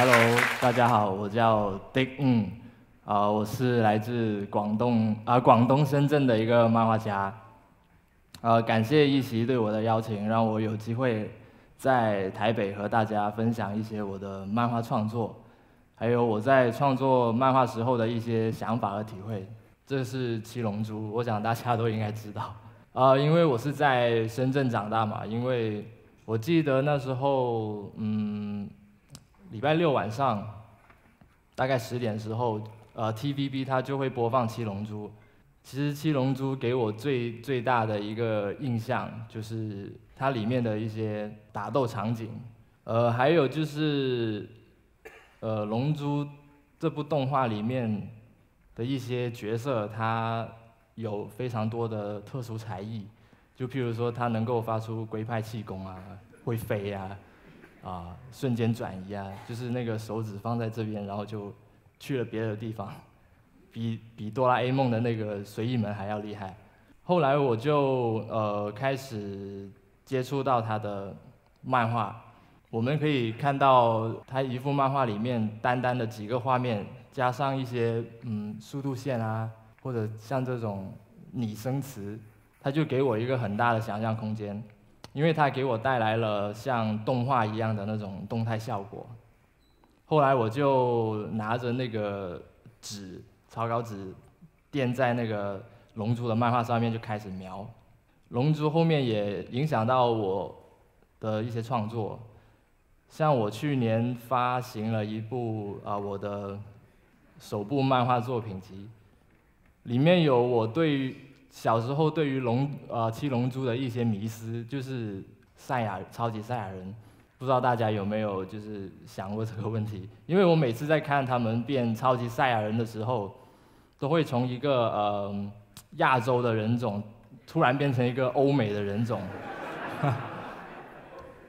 Hello， 大家好，我叫 Dick，我是来自广东深圳的一个漫画家，感谢一席对我的邀请，让我有机会在台北和大家分享一些我的漫画创作，还有我在创作漫画时候的一些想法和体会。这是七龙珠，我想大家都应该知道。因为我是在深圳长大嘛，因为我记得那时候，礼拜六晚上，大概10点的时候，TVB 它就会播放《七龙珠》。其实《七龙珠》给我最大的一个印象就是它里面的一些打斗场景，还有就是《龙珠》这部动画里面的一些角色，它有非常多的特殊才艺，就譬如说它能够发出龟派气功啊，会飞啊。瞬间转移啊，就是那个手指放在这边，然后就去了别的地方，比哆啦 A 梦的那个随意门还要厉害。后来我就开始接触到他的漫画，我们可以看到他一幅漫画里面单单的几个画面，加上一些速度线啊，或者像这种拟声词，他就给我一个很大的想象空间。因为它给我带来了像动画一样的那种动态效果。后来我就拿着那个草稿纸，垫在那个龙珠的漫画上面就开始描。龙珠后面也影响到我的一些创作，像我去年发行了一部我的首部漫画作品集，里面有我小时候对于七龙珠的一些迷思，就是超级赛亚人，不知道大家有没有就是想过这个问题？因为我每次在看他们变超级赛亚人的时候，都会从一个亚洲的人种突然变成一个欧美的人种，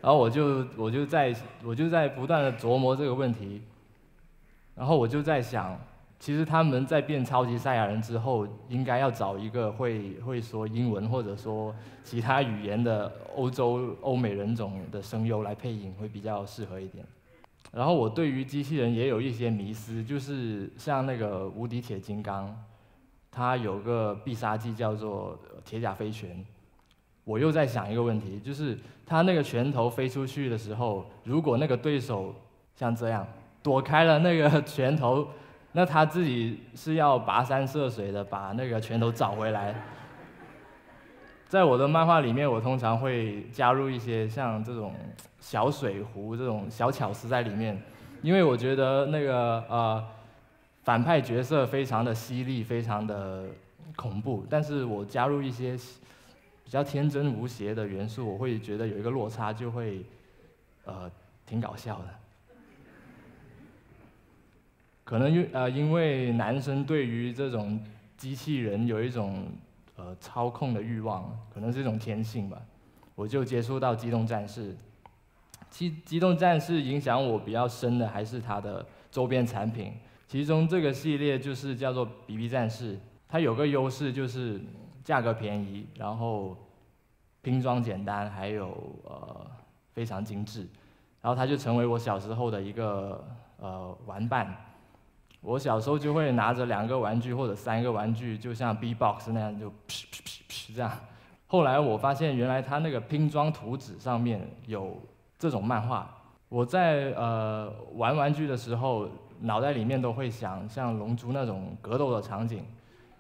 然后我就在不断的琢磨这个问题，然后我就在想。其实他们在变超级赛亚人之后，应该要找一个会说英文或者说其他语言的欧美人种的声优来配音，会比较适合一点。然后我对于机器人也有一些迷思，就是像那个无敌铁金刚，它有个必杀技叫做铁甲飞拳。我又在想一个问题，就是他那个拳头飞出去的时候，如果那个对手像这样躲开了那个拳头，那他自己是要跋山涉水的把那个拳头找回来。在我的漫画里面，我通常会加入一些像这种小水壶这种小巧思在里面，因为我觉得那个反派角色非常的犀利，非常的恐怖，但是我加入一些比较天真无邪的元素，我会觉得有一个落差，就会挺搞笑的。可能因为男生对于这种机器人有一种操控的欲望，可能是一种天性吧。我就接触到机动战士，机动战士影响我比较深的还是它的周边产品，其中这个系列就是叫做 BB 战士，它有个优势就是价格便宜，然后拼装简单，还有非常精致，然后它就成为我小时候的一个玩伴。我小时候就会拿着2个玩具或者3个玩具，就像 B-box 那样就噗这样。后来我发现原来它那个拼装图纸上面有这种漫画。我在玩玩具的时候，脑袋里面都会想像龙珠那种格斗的场景，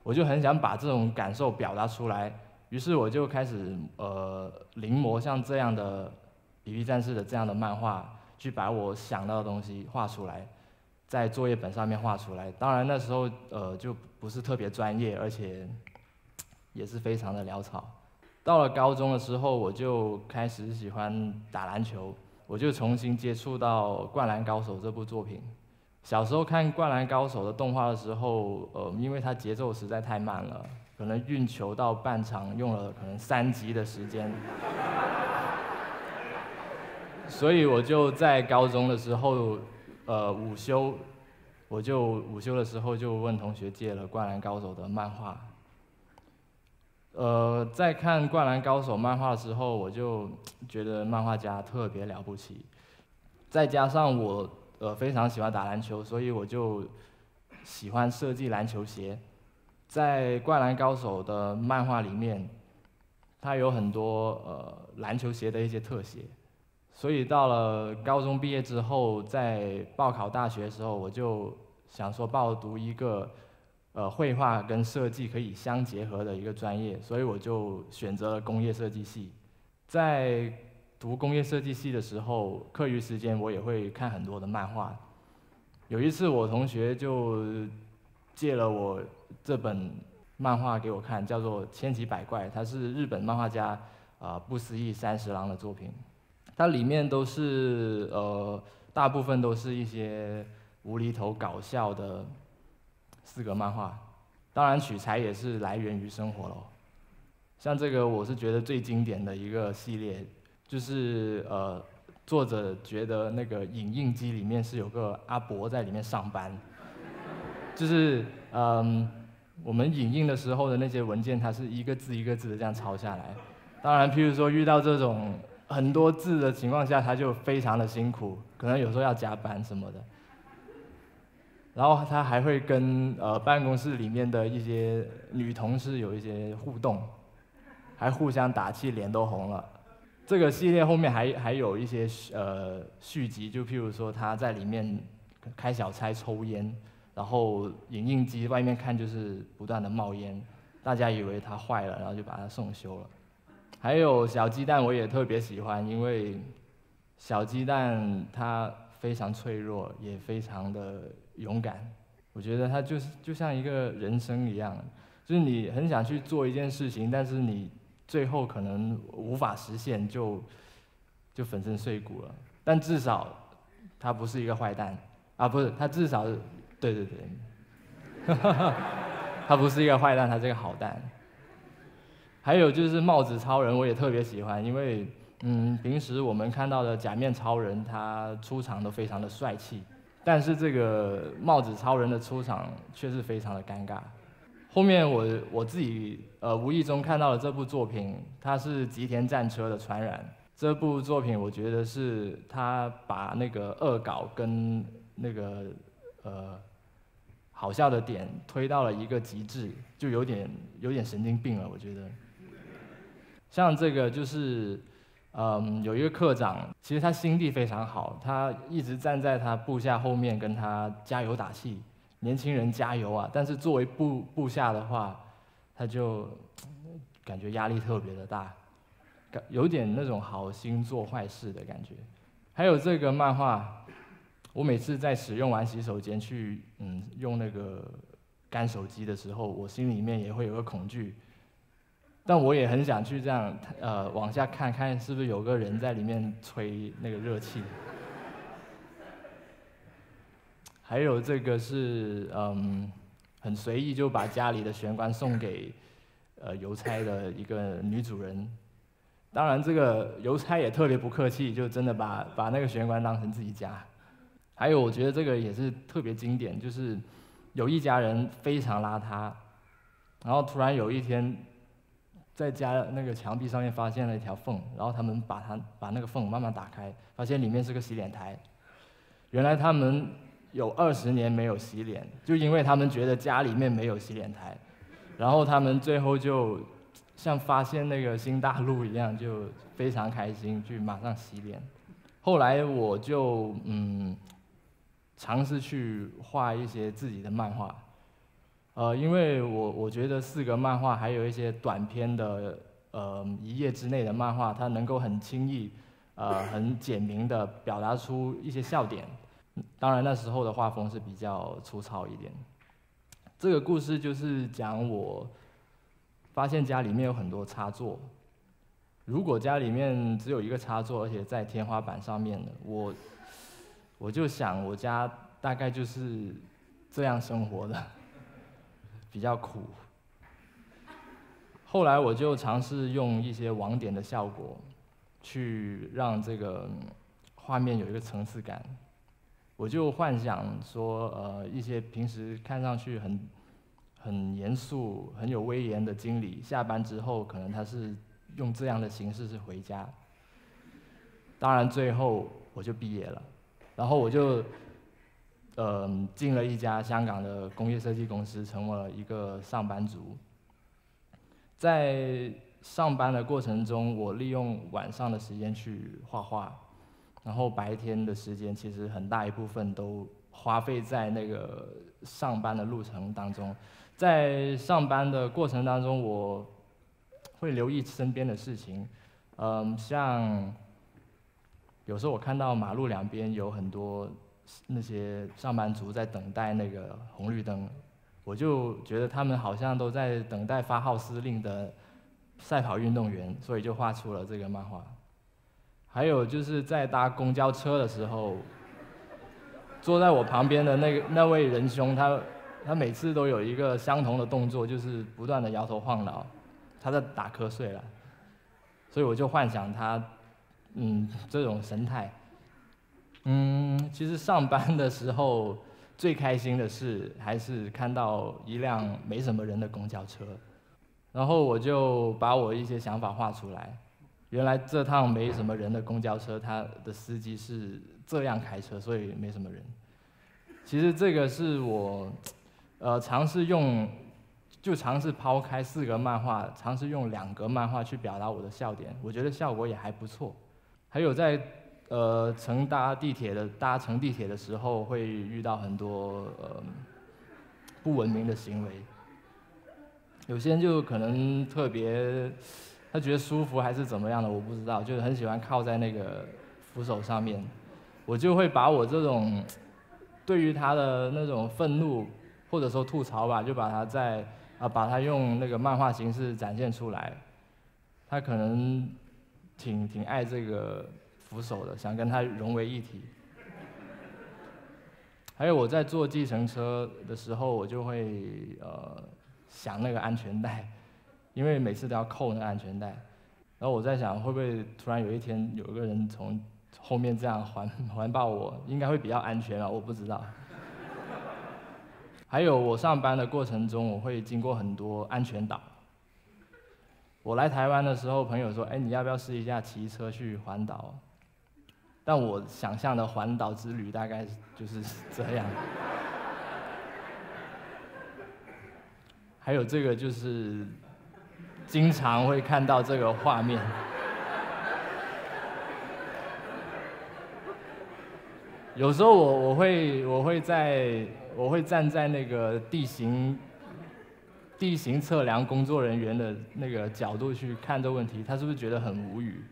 我就很想把这种感受表达出来。于是我就开始临摹像这样的 BB 战士的这样的漫画，去把我想到的东西画出来。在作业本上面画出来，当然那时候就不是特别专业，而且也是非常的潦草。到了高中的时候，我就开始喜欢打篮球，我就重新接触到《灌篮高手》这部作品。小时候看《灌篮高手》的动画的时候，因为它节奏实在太慢了，可能运球到半场用了可能3集的时间，所以我就在高中的时候。午休的时候就问同学借了《灌篮高手》的漫画。在看《灌篮高手》漫画的时候，我就觉得漫画家特别了不起。再加上我非常喜欢打篮球，所以我就喜欢设计篮球鞋。在《灌篮高手》的漫画里面，它有很多篮球鞋的一些特写，所以到了高中毕业之后，在报考大学的时候，我就想说报读一个绘画跟设计可以相结合的一个专业，所以我就选择了工业设计系。在读工业设计系的时候，课余时间我也会看很多的漫画。有一次我同学就借了我这本漫画给我看，叫做《千奇百怪》，它是日本漫画家不思议三十郎的作品。它里面都是大部分都是一些无厘头搞笑的四格漫画，当然取材也是来源于生活咯。像这个我是觉得最经典的一个系列，就是作者觉得那个影印机里面是有个阿伯在里面上班，就是我们影印的时候的那些文件，它是一个字一个字的这样抄下来。当然，譬如说遇到这种很多字的情况下，他就非常的辛苦，可能有时候要加班什么的。然后他还会跟办公室里面的一些女同事有一些互动，还互相打气，脸都红了。这个系列后面还有一些续集，就譬如说他在里面开小差抽烟，然后影印机外面看就是不断的冒烟，大家以为它坏了，然后就把它送修了。还有小鸡蛋我也特别喜欢，因为小鸡蛋它非常脆弱，也非常的勇敢。我觉得它就像一个人生一样，就是你很想去做一件事情，但是你最后可能无法实现，就粉身碎骨了。但至少他不是一个坏蛋啊，不是，他至少是，对，他不是一个坏蛋，他是个好蛋。还有就是帽子超人，我也特别喜欢，因为平时我们看到的假面超人，他出场都非常的帅气，但是这个帽子超人的出场却是非常的尴尬。后面我自己无意中看到了这部作品，它是吉田战车的传染。这部作品我觉得是他把那个恶搞跟那个好笑的点推到了一个极致，就有点神经病了，我觉得。像这个就是，有一个课长，其实他心地非常好，他一直站在他部下后面跟他加油打气，年轻人加油啊！但是作为部下的话，他就感觉压力特别的大，有点那种好心做坏事的感觉。还有这个漫画，我每次在使用完洗手间去用那个干手机的时候，我心里面也会有个恐惧。但我也很想去这样，往下看看是不是有个人在里面吹那个热气。还有这个是很随意就把家里的玄关送给邮差的一个女主人。当然，这个邮差也特别不客气，就真的把那个玄关当成自己家。还有，我觉得这个也是特别经典，就是有一家人非常邋遢，然后突然有一天，在家那个墙壁上面发现了一条缝，然后他们把那个缝慢慢打开，发现里面是个洗脸台。原来他们有20年没有洗脸，就因为他们觉得家里面没有洗脸台，然后他们最后就像发现那个新大陆一样，就非常开心，去马上洗脸。后来我就尝试去画一些自己的漫画。因为我觉得4格漫画还有一些短篇的1页之内的漫画，它能够很轻易很简明的表达出一些笑点。当然那时候的画风是比较粗糙一点。这个故事就是讲我发现家里面有很多插座，如果家里面只有一个插座，而且在天花板上面的，我就想我家大概就是这样生活的。比较苦。后来我就尝试用一些网点的效果，去让这个画面有一个层次感。我就幻想说，一些平时看上去很严肃、很有威严的经理，下班之后可能他是用这样的形式是回家。当然最后我就毕业了，然后我就进了一家香港的工业设计公司，成为了一个上班族。在上班的过程中，我利用晚上的时间去画画，然后白天的时间其实很大一部分都花费在那个上班的路程当中。在上班的过程当中，我会留意身边的事情，像有时候我看到马路两边有很多那些上班族在等待那个红绿灯，我就觉得他们好像都在等待发号施令的赛跑运动员，所以就画出了这个漫画。还有就是在搭公交车的时候，坐在我旁边的那位仁兄，他每次都有一个相同的动作，就是不断的摇头晃脑，他在打瞌睡了，所以我就幻想他，这种神态。其实上班的时候最开心的事还是看到一辆没什么人的公交车，然后我就把我一些想法画出来。原来这趟没什么人的公交车，它的司机是这样开车，所以没什么人。其实这个是我，尝试抛开4个漫画，尝试用2个漫画去表达我的笑点，我觉得效果也还不错。还有在搭乘地铁的时候，会遇到很多不文明的行为。有些人就可能特别，他觉得舒服还是怎么样的，我不知道，就是很喜欢靠在那个扶手上面。我就会把我这种对于他的那种愤怒或者说吐槽吧，就把它用那个漫画形式展现出来。他可能挺爱这个扶手的，想跟他融为一体。还有我在坐计程车的时候，我就会想那个安全带，因为每次都要扣那个安全带。然后我在想，会不会突然有一天有一个人从后面这样环抱我，应该会比较安全啊，我不知道。还有我上班的过程中，我会经过很多安全岛。我来台湾的时候，朋友说：“哎，你要不要试一下骑车去环岛？”但我想象的环岛之旅大概就是这样。还有这个就是经常会看到这个画面。有时候我会站在那个地形测量工作人员的那个角度去看这个问题，他是不是觉得很无语？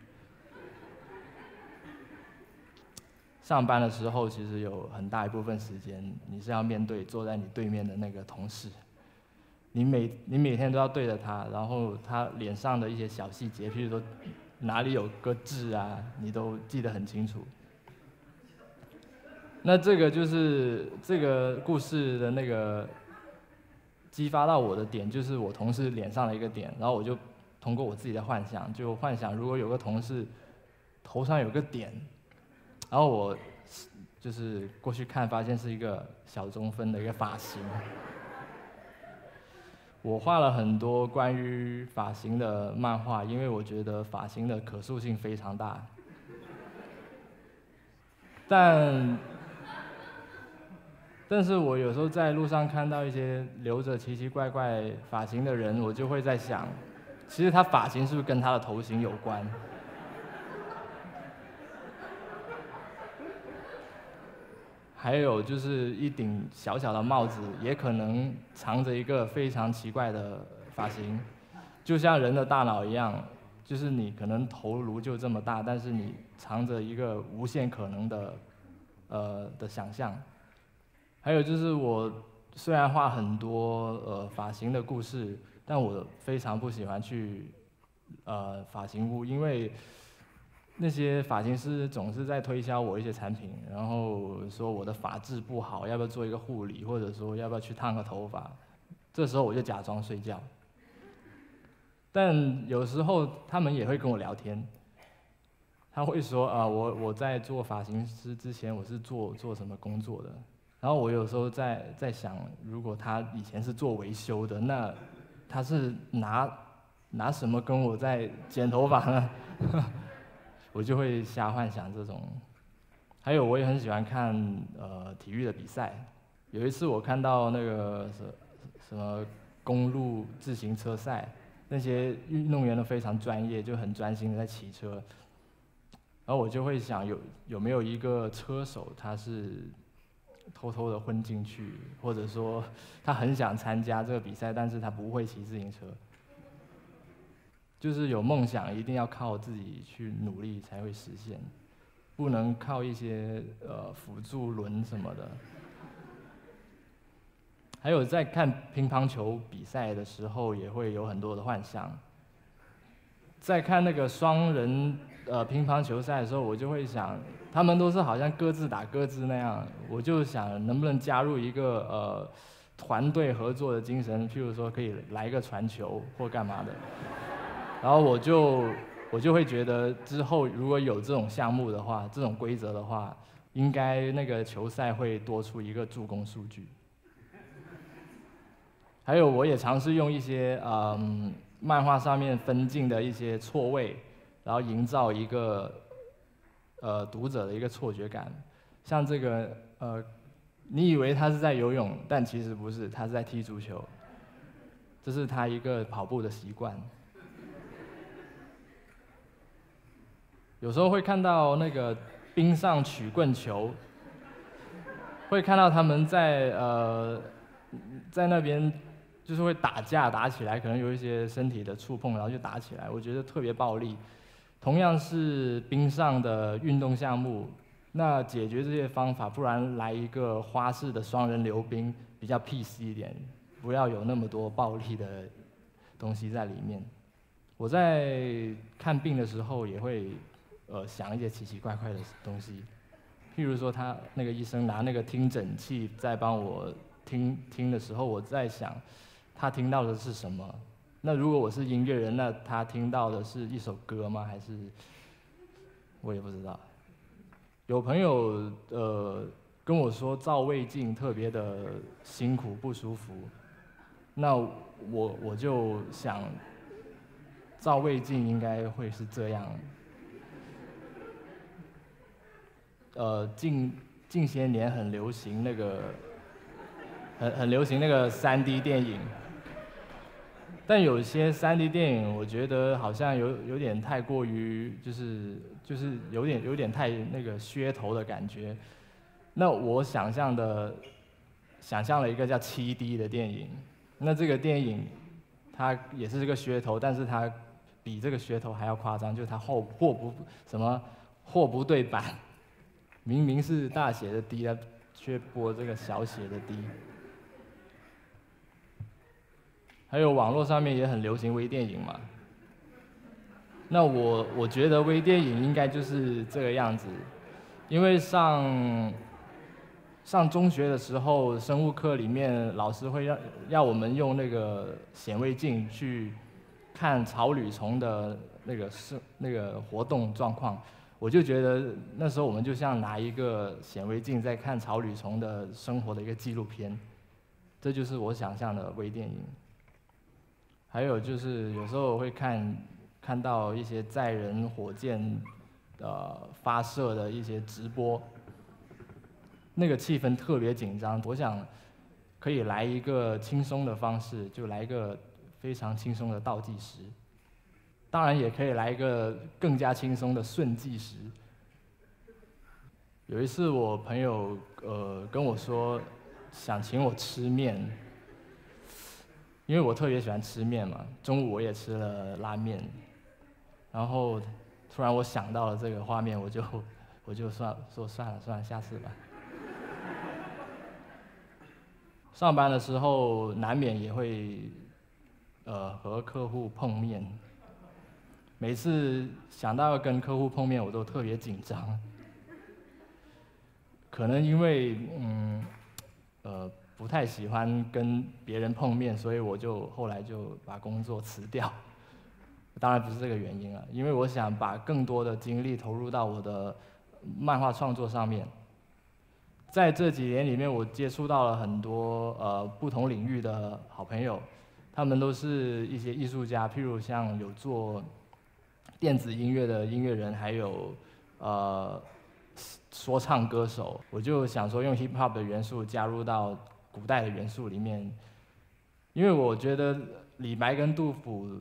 上班的时候，其实有很大一部分时间，你是要面对坐在你对面的那个同事，你每天都要对着他，然后他脸上的一些小细节，譬如说哪里有个痣啊，你都记得很清楚。那这个就是这个故事的那个激发到我的点，就是我同事脸上的一个点，然后我就通过我自己的幻想，就幻想如果有个同事头上有个点。然后我就是过去看，发现是一个小中分的一个发型。我画了很多关于发型的漫画，因为我觉得发型的可塑性非常大。但是我有时候在路上看到一些留着奇奇怪怪发型的人，我就会在想，其实他发型是不是跟他的头型有关？还有就是一顶小小的帽子，也可能藏着一个非常奇怪的发型，就像人的大脑一样，就是你可能头颅就这么大，但是你藏着一个无限可能的想象。还有就是我虽然画很多发型的故事，但我非常不喜欢去发型屋，因为那些发型师总是在推销我一些产品，然后说我的发质不好，要不要做一个护理，或者说要不要去烫个头发。这时候我就假装睡觉。但有时候他们也会跟我聊天，他会说我在做发型师之前我是做什么工作的。然后我有时候在想，如果他以前是做维修的，那他是拿什么跟我在剪头发呢？我就会瞎幻想这种。还有我也很喜欢看体育的比赛。有一次我看到那个什么公路自行车赛，那些运动员都非常专业，就很专心的在骑车。然后我就会想有没有一个车手他是偷偷的混进去，或者说他很想参加这个比赛，但是他不会骑自行车。就是有梦想一定要靠自己去努力才会实现，不能靠一些辅助轮什么的。还有在看乒乓球比赛的时候，也会有很多的幻想。在看那个双人乒乓球赛的时候，我就会想，他们都是好像各自打各自那样，我就想能不能加入一个团队合作的精神，譬如说可以来个传球或干嘛的。然后我就会觉得之后如果有这种项目的话，这种规则的话，应该那个球赛会多出一个助攻数据。还有我也尝试用一些漫画上面分镜的一些错位，然后营造一个读者的一个错觉感。像这个你以为他是在游泳，但其实不是，他是在踢足球。这是他一个跑步的习惯。有时候会看到那个冰上曲棍球，会看到他们在那边就是会打架打起来，可能有一些身体的触碰，然后就打起来，我觉得特别暴力。同样是冰上的运动项目，那解决这些方法，不然来一个花式的双人溜冰，比较 peace 一点，不要有那么多暴力的东西在里面。我在看病的时候也会想一些奇奇怪怪的东西，譬如说他那个医生拿那个听诊器在帮我听的时候，我在想他听到的是什么？那如果我是音乐人，那他听到的是一首歌吗？还是我也不知道。有朋友跟我说照胃镜特别的辛苦不舒服，那我就想照胃镜应该会是这样。近些年很流行那个很流行那个3D 电影，但有些3D 电影我觉得好像有点太过于就是有点太那个噱头的感觉。那我想象了一个叫7D 的电影，那这个电影它也是这个噱头，但是它比这个噱头还要夸张，就是它货不对版。明明是大写的 D， 它却播这个小写的 D。还有网络上面也很流行微电影嘛。那我觉得微电影应该就是这个样子，因为上中学的时候，生物课里面老师会要我们用那个显微镜去看草履虫的那个活动状况。我就觉得那时候我们就像拿一个显微镜在看草履虫的生活的一个纪录片，这就是我想象的微电影。还有就是有时候我会看到一些载人火箭发射的一些直播，那个气氛特别紧张，我想可以来一个轻松的方式，就来一个非常轻松的倒计时。当然也可以来一个更加轻松的顺计时。有一次我朋友跟我说想请我吃面，因为我特别喜欢吃面嘛，中午我也吃了拉面，然后突然我想到了这个画面，我就算了，下次吧。上班的时候难免也会和客户碰面。每次想到要跟客户碰面，我都特别紧张。可能因为不太喜欢跟别人碰面，所以我后来就把工作辞掉。当然不是这个原因了，因为我想把更多的精力投入到我的漫画创作上面。在这几年里面，我接触到了很多不同领域的好朋友，他们都是一些艺术家，譬如像有做电子音乐的音乐人，还有说唱歌手，我就想说用 hip hop 的元素加入到古代的元素里面，因为我觉得李白跟杜甫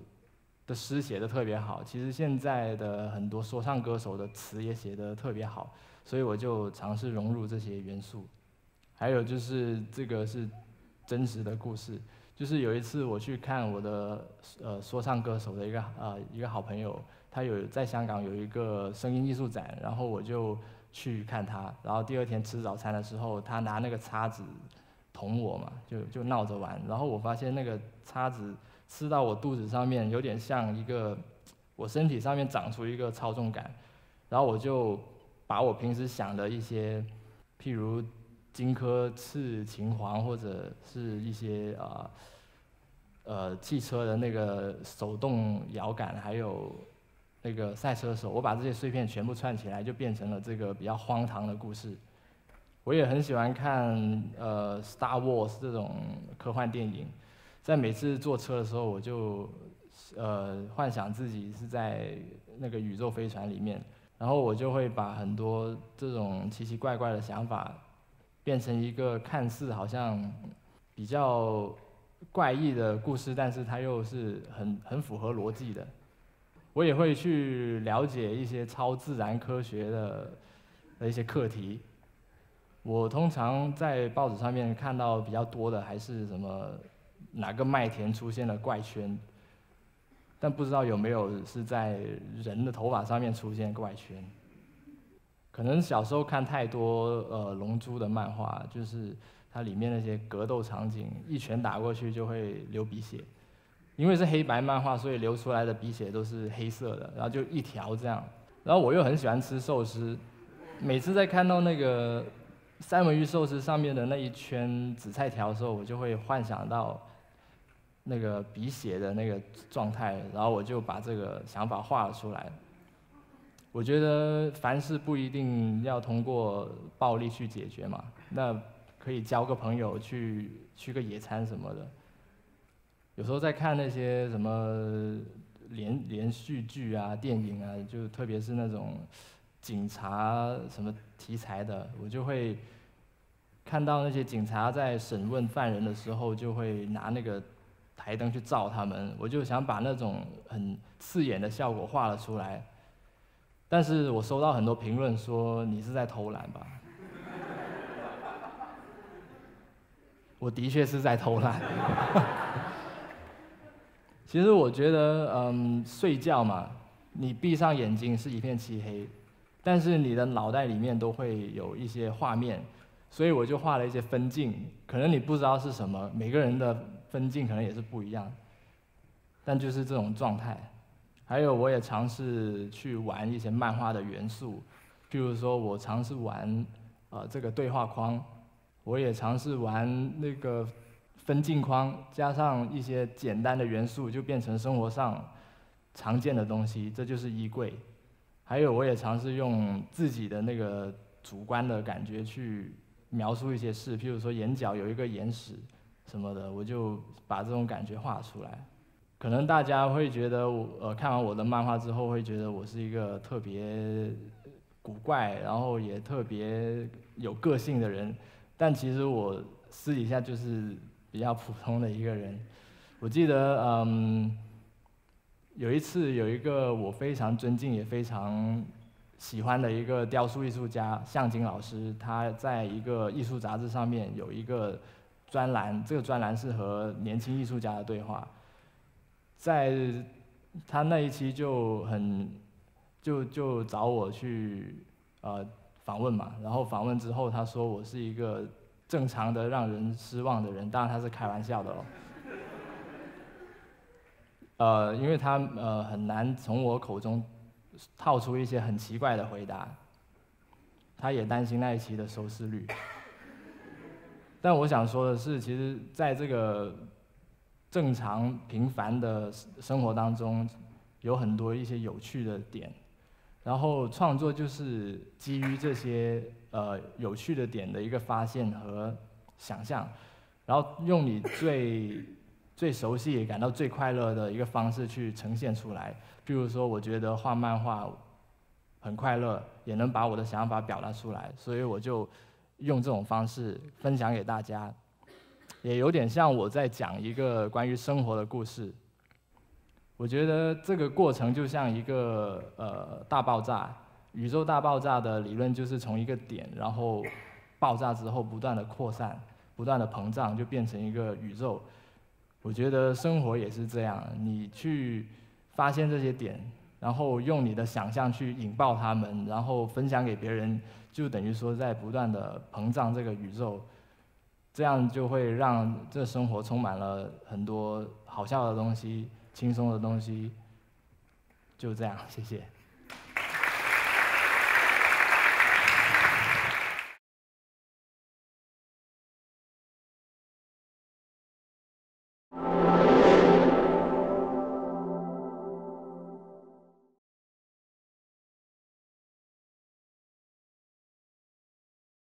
的诗写得特别好，其实现在的很多说唱歌手的词也写得特别好，所以我就尝试融入这些元素。还有就是这个是真实的故事，就是有一次我去看我的说唱歌手的一个好朋友，他有在香港有一个声音艺术展，然后我就去看他，然后第二天吃早餐的时候，他拿那个叉子捅我嘛，就闹着玩，然后我发现那个叉子刺到我肚子上面，有点像我身体上面长出一个操纵杆，然后我就把我平时想的一些，譬如荆轲刺秦皇，或者是一些汽车的那个手动摇杆，还有那个赛车手，我把这些碎片全部串起来，就变成了这个比较荒唐的故事。我也很喜欢看Star Wars 这种科幻电影，在每次坐车的时候，我就幻想自己是在那个宇宙飞船里面，然后我就会把很多这种奇奇怪怪的想法变成一个看似好像比较怪异的故事，但是它又是很符合逻辑的。我也会去了解一些超自然科学的一些课题。我通常在报纸上面看到比较多的还是什么哪个麦田出现了怪圈，但不知道有没有是在人的头发上面出现怪圈。可能小时候看太多龙珠的漫画，就是它里面那些格斗场景，一拳打过去就会流鼻血。因为是黑白漫画，所以流出来的鼻血都是黑色的，然后就一条这样。然后我又很喜欢吃寿司，每次在看到那个三文鱼寿司上面的那一圈紫菜条的时候，我就会幻想到那个鼻血的那个状态，然后我就把这个想法画了出来。我觉得凡事不一定要通过暴力去解决嘛，那可以交个朋友去个野餐什么的。有时候在看那些什么连续剧啊、电影啊，就特别是那种警察什么题材的，我就会看到那些警察在审问犯人的时候，就会拿那个台灯去照他们，我就想把那种很刺眼的效果画了出来。但是我收到很多评论说你是在偷懒吧？我的确是在偷懒。其实我觉得，睡觉嘛，你闭上眼睛是一片漆黑，但是你的脑袋里面都会有一些画面，所以我就画了一些分镜，可能你不知道是什么，每个人的分镜可能也是不一样，但就是这种状态。还有，我也尝试去玩一些漫画的元素，譬如说，我尝试玩这个对话框，我也尝试玩那个分镜框，加上一些简单的元素，就变成生活上常见的东西，这就是衣柜。还有，我也尝试用自己的那个主观的感觉去描述一些事，譬如说眼角有一个眼屎什么的，我就把这种感觉画出来。可能大家会觉得看完我的漫画之后，会觉得我是一个特别古怪，然后也特别有个性的人，但其实我私底下就是比较普通的一个人。我记得，有一次有一个我非常尊敬也非常喜欢的一个雕塑艺术家向金老师，他在一个艺术杂志上面有一个专栏，这个专栏是和年轻艺术家的对话。在他那一期就找我去访问嘛，然后访问之后他说我是一个正常的让人失望的人，当然他是开玩笑的哦。因为他很难从我口中套出一些很奇怪的回答，他也担心那一期的收视率。但我想说的是，其实在这个正常平凡的生活当中，有很多一些有趣的点，然后创作就是基于这些有趣的点的一个发现和想象，然后用你最熟悉也感到最快乐的一个方式去呈现出来。比如说，我觉得画漫画很快乐，也能把我的想法表达出来，所以我就用这种方式分享给大家，也有点像我在讲一个关于生活的故事。我觉得这个过程就像一个大爆炸，宇宙大爆炸的理论就是从一个点，然后爆炸之后不断的扩散，不断的膨胀，就变成一个宇宙。我觉得生活也是这样，你去发现这些点，然后用你的想象去引爆它们，然后分享给别人，就等于说在不断的膨胀这个宇宙，这样就会让这生活充满了很多好笑的东西、轻松的东西。就这样，谢谢。